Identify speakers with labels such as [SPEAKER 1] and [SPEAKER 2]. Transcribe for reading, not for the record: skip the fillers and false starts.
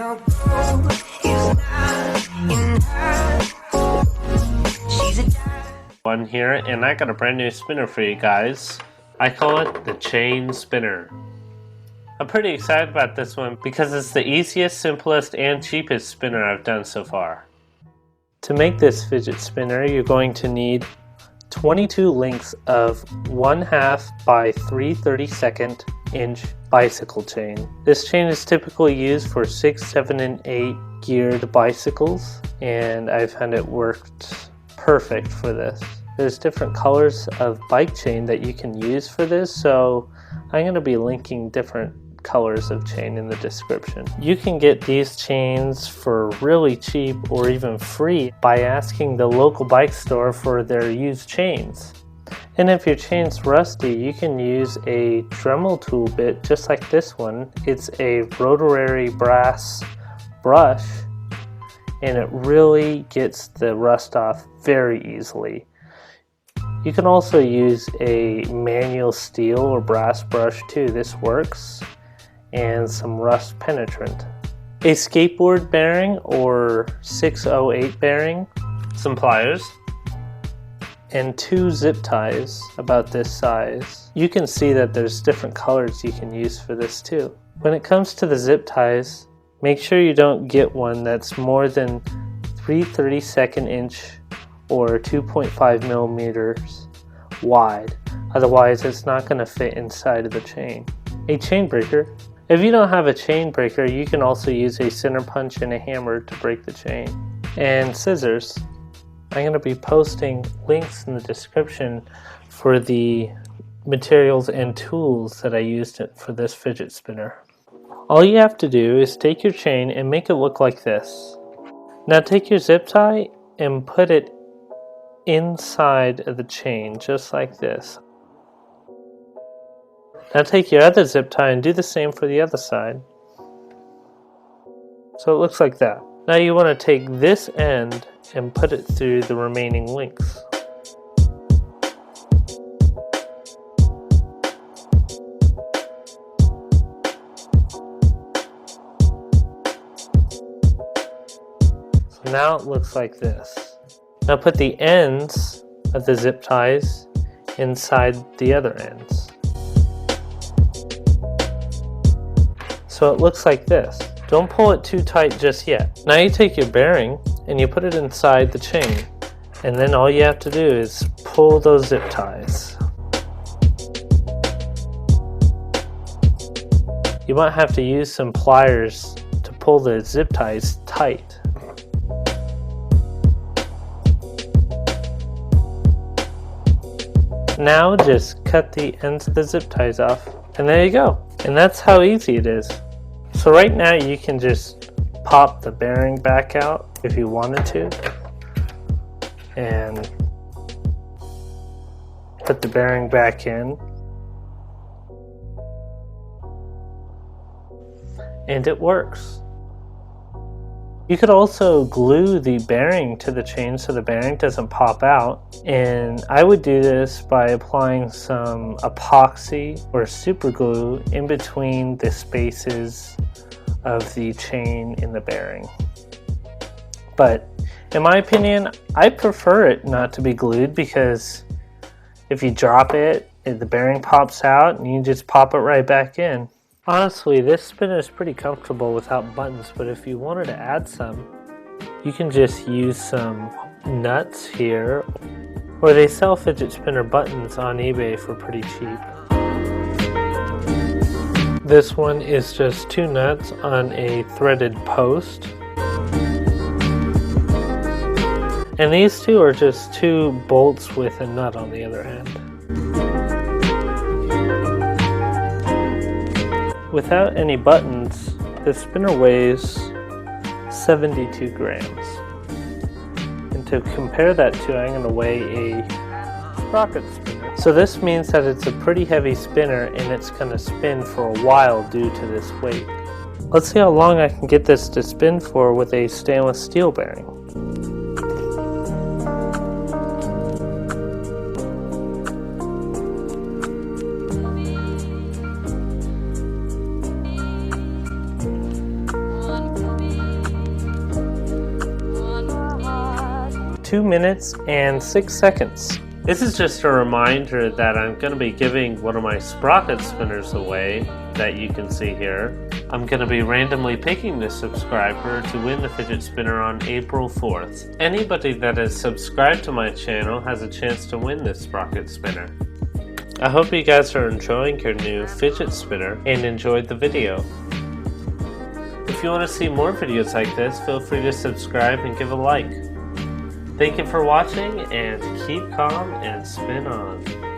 [SPEAKER 1] One here, and I got a brand new spinner for you guys. I call it the chain spinner. I'm pretty excited about this one because it's the easiest, simplest, and cheapest spinner I've done so far. To make this fidget spinner, you're going to need 22 links of 1/2 by 3/32 inch bicycle chain. This chain is typically used for 6, 7, and 8 geared bicycles, and I found it worked perfect for this. There's different colors of bike chain that you can use for this, so I'm going to be linking different colors of chain in the description. You can get these chains for really cheap or even free by asking the local bike store for their used chains. And if your chain's rusty, you can use a Dremel tool bit just like this one. It's a rotary brass brush, and it really gets the rust off very easily. You can also use a manual steel or brass brush too. This works. And some rust penetrant. A skateboard bearing or 608 bearing, some pliers, and 2 zip ties about this size. You can see that there's different colors you can use for this too. When it comes to the zip ties, make sure you don't get one that's more than 3/32 inch or 2.5 millimeters wide. Otherwise, it's not going to fit inside of the chain. A chain breaker. If you don't have a chain breaker, you can also use a center punch and a hammer to break the chain. And scissors. I'm going to be posting links in the description for the materials and tools that I used for this fidget spinner. All you have to do is take your chain and make it look like this. Now take your zip tie and put it inside of the chain, just like this. Now take your other zip tie and do the same for the other side. So it looks like that. Now you want to take this end and put it through the remaining links. So now it looks like this. Now put the ends of the zip ties inside the other ends. So it looks like this. Don't pull it too tight just yet. Now you take your bearing and you put it inside the chain, and then all you have to do is pull those zip ties. You might have to use some pliers to pull the zip ties tight. Now just cut the ends of the zip ties off, and there you go. And that's how easy it is. So right now you can just pop the bearing back out if you wanted to, and put the bearing back in, and it works. You could also glue the bearing to the chain so the bearing doesn't pop out, and I would do this by applying some epoxy or super glue in between the spaces of the chain in the bearing. But in my opinion, I prefer it not to be glued, because if you drop it, the bearing pops out and you just pop it right back in. Honestly, this spinner is pretty comfortable without buttons, but if you wanted to add some, you can just use some nuts here, or they sell fidget spinner buttons on eBay for pretty cheap. This one is just 2 nuts on a threaded post. And these 2 are just 2 bolts with a nut on the other end. Without any buttons, the spinner weighs 72 grams. And to compare that to, I'm going to weigh a rocket spinner. So this means that it's a pretty heavy spinner, and it's going to spin for a while due to this weight. Let's see how long I can get this to spin for with a stainless steel bearing. 2 minutes and 6 seconds. This is just a reminder that I'm going to be giving one of my sprocket spinners away that you can see here. I'm going to be randomly picking this subscriber to win the fidget spinner on April 4th. Anybody that is subscribed to my channel has a chance to win this sprocket spinner. I hope you guys are enjoying your new fidget spinner and enjoyed the video. If you want to see more videos like this, feel free to subscribe and give a like. Thank you for watching, and keep calm and spin on.